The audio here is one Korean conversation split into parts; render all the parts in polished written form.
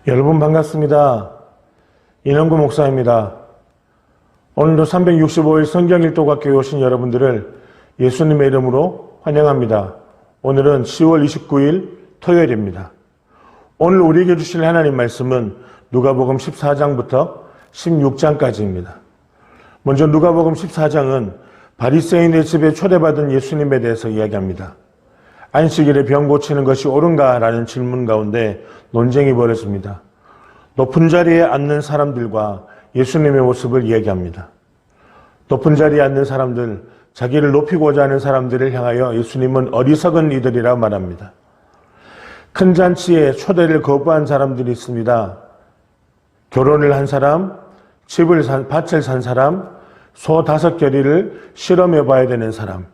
여러분 반갑습니다. 인원구 목사입니다. 오늘도 365일 성경 일독학교에 오신 여러분들을 예수님의 이름으로 환영합니다. 오늘은 10월 29일 토요일입니다. 오늘 우리에게 주실 하나님 말씀은 누가복음 14장부터 16장까지입니다. 먼저 누가복음 14장은 바리새인의 집에 초대받은 예수님에 대해서 이야기합니다. 안식일에 병 고치는 것이 옳은가라는 질문 가운데 논쟁이 벌어집니다. 높은 자리에 앉는 사람들과 예수님의 모습을 이야기합니다. 높은 자리에 앉는 사람들, 자기를 높이고자 하는 사람들을 향하여 예수님은 어리석은 이들이라 말합니다. 큰 잔치에 초대를 거부한 사람들이 있습니다. 결혼을 한 사람, 밭을 산 사람, 소 5겨리를 실험해 봐야 되는 사람.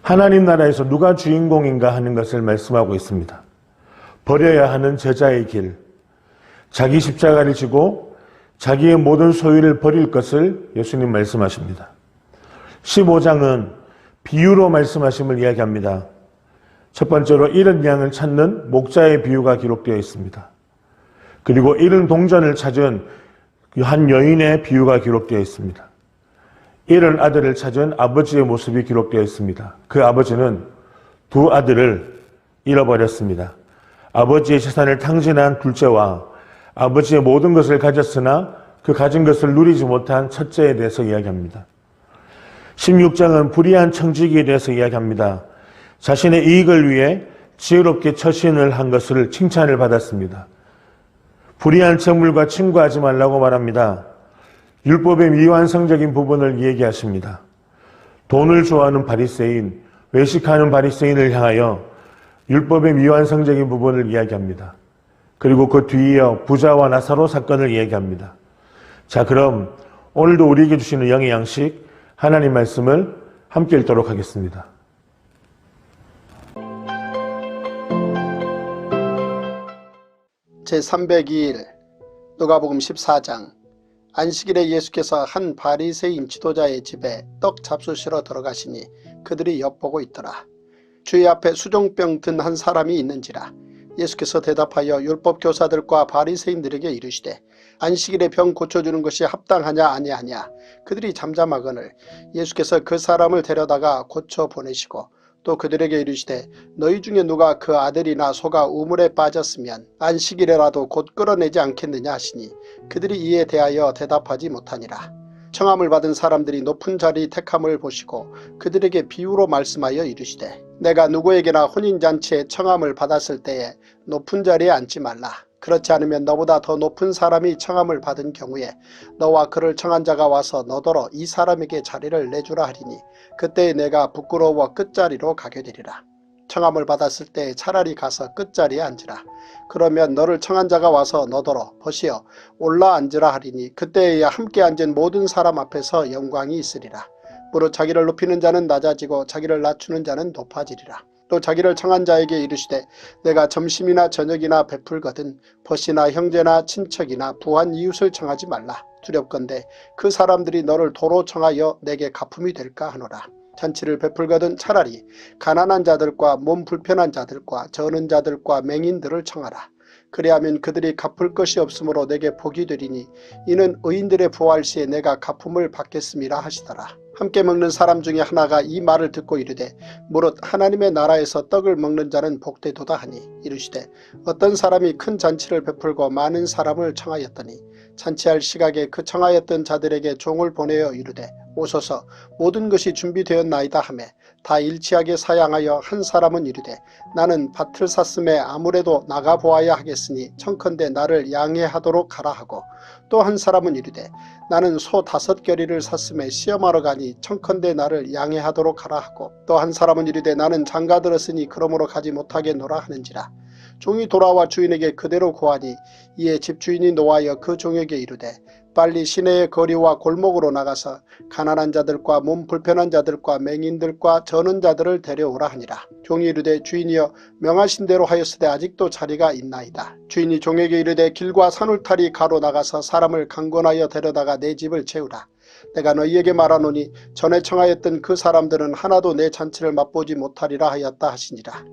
하나님 나라에서 누가 주인공인가 하는 것을 말씀하고 있습니다. 버려야 하는 제자의 길, 자기 십자가를 지고 자기의 모든 소유를 버릴 것을 예수님 말씀하십니다. 15장은 비유로 말씀하심을 이야기합니다. 첫 번째로 잃은 양을 찾는 목자의 비유가 기록되어 있습니다. 그리고 잃은 동전을 찾은 한 여인의 비유가 기록되어 있습니다. 잃은 아들을 찾은 아버지의 모습이 기록되어 있습니다. 그 아버지는 두 아들을 잃어버렸습니다. 아버지의 재산을 탕진한 둘째와 아버지의 모든 것을 가졌으나 그 가진 것을 누리지 못한 첫째에 대해서 이야기합니다. 16장은 불의한 청지기에 대해서 이야기합니다. 자신의 이익을 위해 지혜롭게 처신을 한 것을 칭찬을 받았습니다. 불의한 재물과 친구하지 말라고 말합니다. 율법의 미완성적인 부분을 얘기하십니다. 돈을 좋아하는 바리새인, 외식하는 바리새인을 향하여 율법의 미완성적인 부분을 이야기합니다. 그리고 그 뒤이어 부자와 나사로 사건을 이야기합니다. 자, 그럼 오늘도 우리에게 주시는 영의 양식, 하나님 말씀을 함께 읽도록 하겠습니다. 제302일 누가복음 14장. 안식일에 예수께서 한 바리새인 지도자의 집에 떡 잡수시러 들어가시니 그들이 엿보고 있더라. 주의 앞에 수종병 든 한 사람이 있는지라. 예수께서 대답하여 율법 교사들과 바리새인들에게 이르시되 안식일에 병 고쳐주는 것이 합당하냐 아니하냐. 그들이 잠잠하거늘 예수께서 그 사람을 데려다가 고쳐 보내시고 또 그들에게 이르시되 너희 중에 누가 그 아들이나 소가 우물에 빠졌으면 안식일에라도 곧 끌어내지 않겠느냐 하시니 그들이 이에 대하여 대답하지 못하니라. 청함을 받은 사람들이 높은 자리 택함을 보시고 그들에게 비유로 말씀하여 이르시되 내가 누구에게나 혼인잔치에 청함을 받았을 때에 높은 자리에 앉지 말라. 그렇지 않으면 너보다 더 높은 사람이 청함을 받은 경우에 너와 그를 청한 자가 와서 너더러 이 사람에게 자리를 내주라 하리니 그때 내가 부끄러워 끝자리로 가게 되리라. 청함을 받았을 때 차라리 가서 끝자리에 앉으라. 그러면 너를 청한 자가 와서 너더러 보시어 올라 앉으라 하리니 그때에야 함께 앉은 모든 사람 앞에서 영광이 있으리라. 무릇 자기를 높이는 자는 낮아지고 자기를 낮추는 자는 높아지리라. 또 자기를 청한 자에게 이르시되 내가 점심이나 저녁이나 베풀거든 벗이나 형제나 친척이나 부한 이웃을 청하지 말라. 두렵건대 그 사람들이 너를 도로 청하여 내게 가품이 될까 하노라. 잔치를 베풀거든 차라리 가난한 자들과 몸 불편한 자들과 저는 자들과 맹인들을 청하라. 그리하면 그들이 갚을 것이 없으므로 내게 복이 되리니 이는 의인들의 부활 시에 내가 가품을 받겠음이라 하시더라. 함께 먹는 사람 중에 하나가 이 말을 듣고 이르되 무릇 하나님의 나라에서 떡을 먹는 자는 복되도다 하니 이르시되 어떤 사람이 큰 잔치를 베풀고 많은 사람을 청하였더니 잔치할 시각에 그 청하였던 자들에게 종을 보내어 이르되 오소서 모든 것이 준비되었나이다 하매 다 일치하게 사양하여 한 사람은 이르되 나는 밭을 샀음에 아무래도 나가보아야 하겠으니 청컨대 나를 양해하도록 하라 하고 또 한 사람은 이르되 나는 소 5겨리를 샀음에 시험하러 가니 청컨대 나를 양해하도록 하라 하고 또 한 사람은 이르되 나는 장가 들었으니 그러므로 가지 못하겠노라 하는지라. 종이 돌아와 주인에게 그대로 고하니 이에 집주인이 노하여 그 종에게 이르되 빨리 시내의 거리와 골목으로 나가서 가난한 자들과 몸 불편한 자들과 맹인들과 저는 자들을 데려오라 하니라. 종이 이르되 주인이여 명하신 대로 하였으되 아직도 자리가 있나이다. 주인이 종에게 이르되 길과 산울타리 가로 나가서 사람을 강권하여 데려다가 내 집을 채우라. 내가 너희에게 말하노니 전에 청하였던 그 사람들은 하나도 내 잔치를 맛보지 못하리라 하였다 하시니라.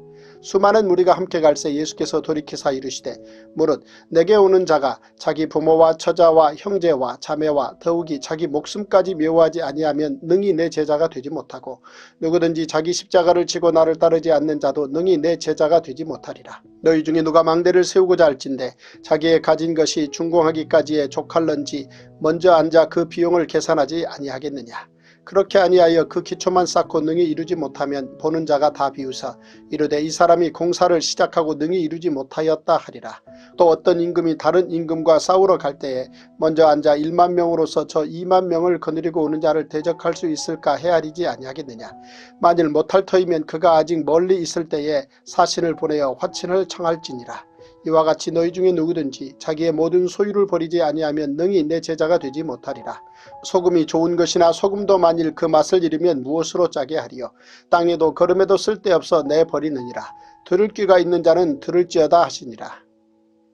수많은 무리가 함께 갈새 예수께서 돌이키사 이르시되 무릇 내게 오는 자가 자기 부모와 처자와 형제와 자매와 더욱이 자기 목숨까지 미워하지 아니하면 능히 내 제자가 되지 못하고 누구든지 자기 십자가를 지고 나를 따르지 않는 자도 능히 내 제자가 되지 못하리라. 너희 중에 누가 망대를 세우고자 할진대 자기의 가진 것이 준공하기까지에 족할런지 먼저 앉아 그 비용을 계산하지 아니하겠느냐. 그렇게 아니하여 그 기초만 쌓고 능히 이루지 못하면 보는 자가 다 비웃어 이르되 이 사람이 공사를 시작하고 능히 이루지 못하였다 하리라. 또 어떤 임금이 다른 임금과 싸우러 갈 때에 먼저 앉아 1만 명으로서 저 2만 명을 거느리고 오는 자를 대적할 수 있을까 헤아리지 아니하겠느냐. 만일 못할 터이면 그가 아직 멀리 있을 때에 사신을 보내어 화친을 청할지니라. 이와 같이 너희 중에 누구든지 자기의 모든 소유를 버리지 아니하면 능히 내 제자가 되지 못하리라. 소금이 좋은 것이나 소금도 만일 그 맛을 잃으면 무엇으로 짜게 하리요. 땅에도 거름에도 쓸데없어 내버리느니라. 들을 귀가 있는 자는 들을지어다 하시니라.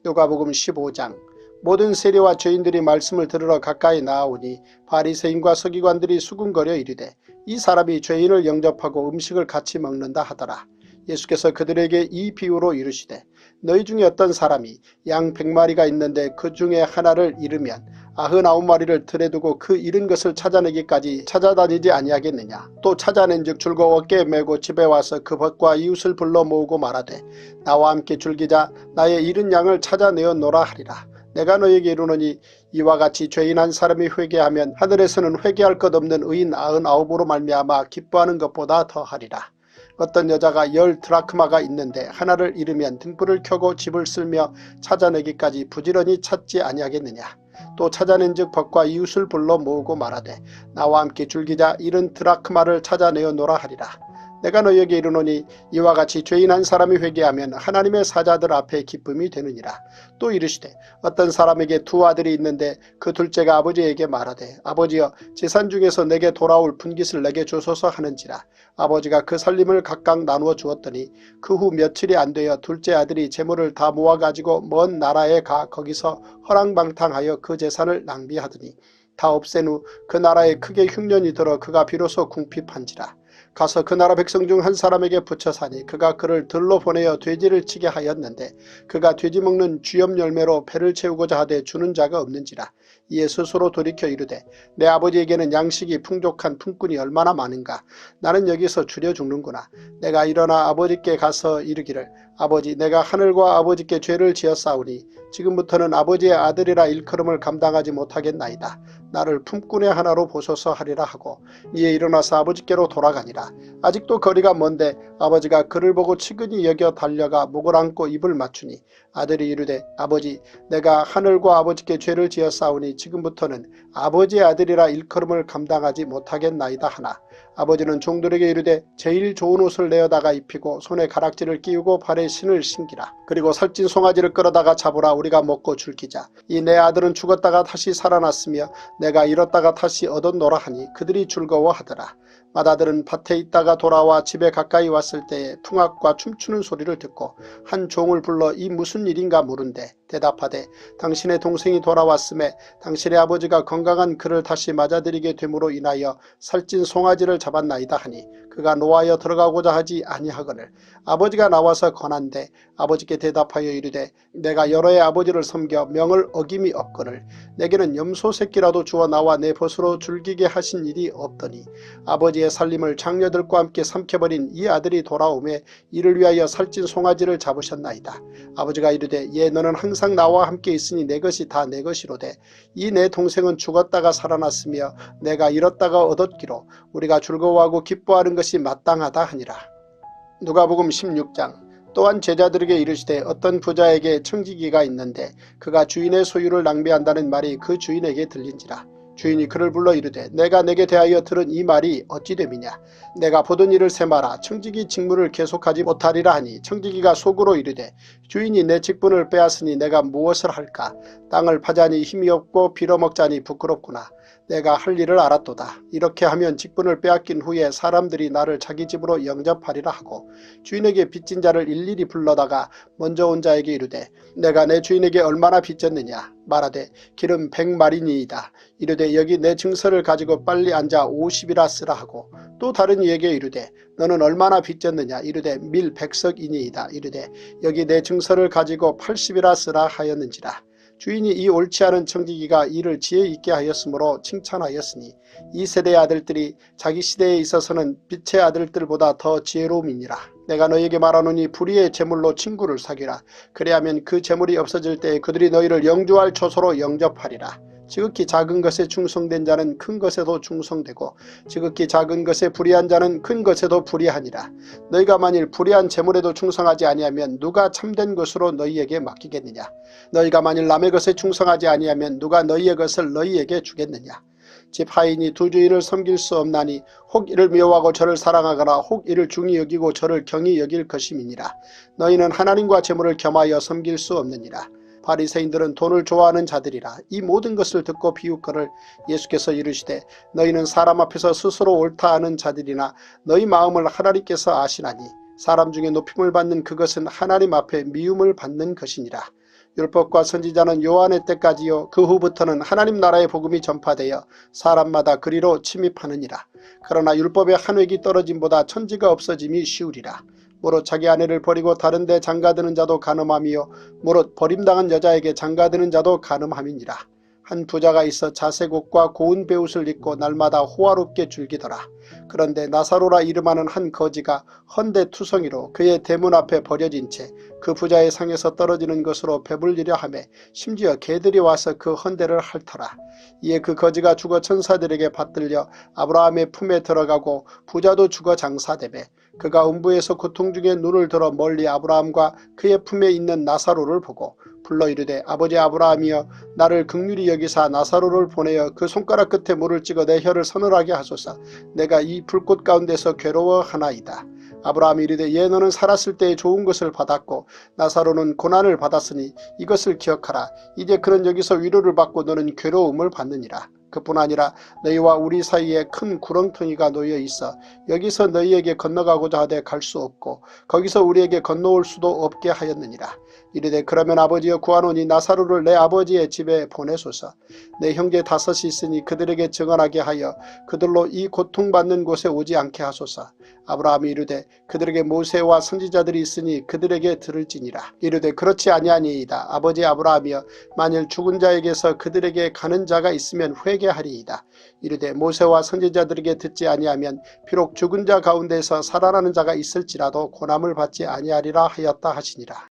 누가복음 15장. 모든 세리와 죄인들이 말씀을 들으러 가까이 나아오니 바리새인과 서기관들이 수군거려 이르되 이 사람이 죄인을 영접하고 음식을 같이 먹는다 하더라. 예수께서 그들에게 이 비유로 이르시되 너희 중에 어떤 사람이 양 100마리가 있는데 그 중에 하나를 잃으면 99마리를 들에 두고 그 잃은 것을 찾아내기까지 찾아다니지 아니하겠느냐. 또 찾아낸즉 줄거 어깨에 메고 집에 와서 그 벗과 이웃을 불러 모으고 말하되 나와 함께 줄기자 나의 잃은 양을 찾아내어 놓으라 하리라. 내가 너에게 이르노니 이와 같이 죄인 한 사람이 회개하면 하늘에서는 회개할 것 없는 의인 99으로 말미암아 기뻐하는 것보다 더하리라. 어떤 여자가 10드라크마가 있는데 하나를 잃으면 등불을 켜고 집을 쓸며 찾아내기까지 부지런히 찾지 아니하겠느냐. 또 찾아낸즉 벗과 이웃을 불러 모으고 말하되 나와 함께 줄기자 잃은 드라크마를 찾아내어 놓으라 하리라. 내가 너희에게 이르노니 이와 같이 죄인 한 사람이 회개하면 하나님의 사자들 앞에 기쁨이 되느니라. 또 이르시되 어떤 사람에게 2 아들이 있는데 그 둘째가 아버지에게 말하되 아버지여 재산 중에서 내게 돌아올 분깃을 내게 주소서 하는지라. 아버지가 그 살림을 각각 나누어 주었더니 그 후 며칠이 안 되어 둘째 아들이 재물을 다 모아가지고 먼 나라에 가 거기서 허랑방탕하여 그 재산을 낭비하더니 다 없앤 후 그 나라에 크게 흉년이 들어 그가 비로소 궁핍한지라. 가서 그 나라 백성 중 한 사람에게 붙여 사니 그가 그를 들로 보내어 돼지를 치게 하였는데 그가 돼지 먹는 쥐염 열매로 배를 채우고자 하되 주는 자가 없는지라. 이에 스스로 돌이켜 이르되 내 아버지에게는 양식이 풍족한 품꾼이 얼마나 많은가. 나는 여기서 줄여 죽는구나. 내가 일어나 아버지께 가서 이르기를 아버지 내가 하늘과 아버지께 죄를 지었사오니 지금부터는 아버지의 아들이라 일컬음을 감당하지 못하겠나이다. 나를 품꾼의 하나로 보소서 하리라 하고 이에 일어나서 아버지께로 돌아가니라. 아직도 거리가 먼데 아버지가 그를 보고 측은히 여겨 달려가 목을 안고 입을 맞추니 아들이 이르되 아버지 내가 하늘과 아버지께 죄를 지었사오니 지금부터는 아버지의 아들이라 일컬음을 감당하지 못하겠나이다 하나 아버지는 종들에게 이르되 제일 좋은 옷을 내어다가 입히고 손에 가락지를 끼우고 발에 신을 신기라. 그리고 살찐 송아지를 끌어다가 잡으라. 우리가 먹고 즐기자. 이 내 아들은 죽었다가 다시 살아났으며 내가 잃었다가 다시 얻었노라 하니 그들이 즐거워하더라. 맏아들은 밭에 있다가 돌아와 집에 가까이 왔을 때에 풍악과 춤추는 소리를 듣고 한 종을 불러 이 무슨 일인가 물은데 대답하되 당신의 동생이 돌아왔음에 당신의 아버지가 건강한 그를 다시 맞아들이게 됨으로 인하여 살찐 송아지를 잡았나이다 하니 그가 노하여 들어가고자 하지 아니하거늘 아버지가 나와서 권한대 아버지께 대답하여 이르되 내가 여러 해 아버지를 섬겨 명을 어김이 없거늘 내게는 염소 새끼라도 주어 나와 내 벗으로 즐기게 하신 일이 없더니 아버지의 살림을 장녀들과 함께 삼켜버린 이 아들이 돌아오매 이를 위하여 살찐 송아지를 잡으셨나이다. 아버지가 이르되 예 너는 항상 나와 함께 있으니 내 것이 다 내 것이로되 이 내 동생은 죽었다가 살아났으며 내가 잃었다가 얻었기로 우리가 즐거워하고 기뻐하는 것이 마땅하다 하니라. 누가복음 16장. 또한 제자들에게 이르시되 어떤 부자에게 청지기가 있는데 그가 주인의 소유를 낭비한다는 말이 그 주인에게 들린지라. 주인이 그를 불러 이르되 내가 내게 대하여 들은 이 말이 어찌 됨이냐. 내가 보던 일을 세마라. 청지기 직무를 계속하지 못하리라 하니 청지기가 속으로 이르되 주인이 내 직분을 빼앗으니 내가 무엇을 할까. 땅을 파자니 힘이 없고 빌어먹자니 부끄럽구나. 내가 할 일을 알았도다. 이렇게 하면 직분을 빼앗긴 후에 사람들이 나를 자기 집으로 영접하리라 하고 주인에게 빚진 자를 일일이 불러다가 먼저 온 자에게 이르되 내가 내 주인에게 얼마나 빚졌느냐 말하되 기름 100마리니이다. 이르되 여기 내 증서를 가지고 빨리 앉아 50이라 쓰라 하고 또 다른 이에게 이르되 너는 얼마나 빚졌느냐 이르되 밀 100석이니이다. 이르되 여기 내 증서를 가지고 80이라 쓰라 하였는지라. 주인이 이 옳지 않은 청지기가 이를 지혜 있게 하였으므로 칭찬하였으니 이 세대의 아들들이 자기 시대에 있어서는 빛의 아들들보다 더 지혜로움이니라. 내가 너희에게 말하노니 불의의 재물로 친구를 사귀라. 그리하면 그 재물이 없어질 때에 그들이 너희를 영주할 처소로 영접하리라. 지극히 작은 것에 충성된 자는 큰 것에도 충성되고 지극히 작은 것에 불의한 자는 큰 것에도 불의하니라. 너희가 만일 불의한 재물에도 충성하지 아니하면 누가 참된 것으로 너희에게 맡기겠느냐. 너희가 만일 남의 것에 충성하지 아니하면 누가 너희의 것을 너희에게 주겠느냐. 집 하인이 두 주인을 섬길 수 없나니 혹 이를 미워하고 저를 사랑하거나 혹 이를 중히 여기고 저를 경히 여길 것임이니라. 너희는 하나님과 재물을 겸하여 섬길 수 없느니라. 바리새인들은 돈을 좋아하는 자들이라. 이 모든 것을 듣고 비웃거를 예수께서 이르시되 너희는 사람 앞에서 스스로 옳다 하는 자들이나 너희 마음을 하나님께서 아시나니 사람 중에 높임을 받는 그것은 하나님 앞에 미움을 받는 것이니라. 율법과 선지자는 요한의 때까지요 그 후부터는 하나님 나라의 복음이 전파되어 사람마다 그리로 침입하느니라. 그러나 율법의 한 획이 떨어짐보다 천지가 없어짐이 쉬우리라. 무릇 자기 아내를 버리고 다른 데 장가드는 자도 간음함이요 무릇 버림당한 여자에게 장가드는 자도 간음함이니라. 한 부자가 있어 자색 옷과 고운 베옷을 입고 날마다 호화롭게 즐기더라. 그런데 나사로라 이름하는 한 거지가 헌데 투성이로 그의 대문 앞에 버려진 채 그 부자의 상에서 떨어지는 것으로 배불리려 하매 심지어 개들이 와서 그 헌데를 핥더라. 이에 그 거지가 죽어 천사들에게 받들려 아브라함의 품에 들어가고 부자도 죽어 장사되매 그가 음부에서 고통 중에 눈을 들어 멀리 아브라함과 그의 품에 있는 나사로를 보고 불러 이르되 아버지 아브라함이여 나를 긍휼히 여기사 나사로를 보내어 그 손가락 끝에 물을 찍어 내 혀를 서늘하게 하소서. 내가 이 불꽃 가운데서 괴로워하나이다. 아브라함이 이르되 예 너는 살았을 때에 좋은 것을 받았고 나사로는 고난을 받았으니 이것을 기억하라. 이제 그는 여기서 위로를 받고 너는 괴로움을 받느니라. 그뿐 아니라 너희와 우리 사이에 큰 구렁텅이가 놓여 있어 여기서 너희에게 건너가고자 하되 갈 수 없고 거기서 우리에게 건너올 수도 없게 하였느니라. 이르되 그러면 아버지여 구하노니 나사로를 내 아버지의 집에 보내소서. 내 형제 5이 있으니 그들에게 증언하게 하여 그들로 이 고통받는 곳에 오지 않게 하소서. 아브라함이 이르되 그들에게 모세와 선지자들이 있으니 그들에게 들을지니라. 이르되 그렇지 아니하니이다. 아버지 아브라함이여 만일 죽은 자에게서 그들에게 가는 자가 있으면 회개하리이다. 이르되 모세와 선지자들에게 듣지 아니하면 비록 죽은 자 가운데서 살아나는 자가 있을지라도 고난을 받지 아니하리라 하였다 하시니라.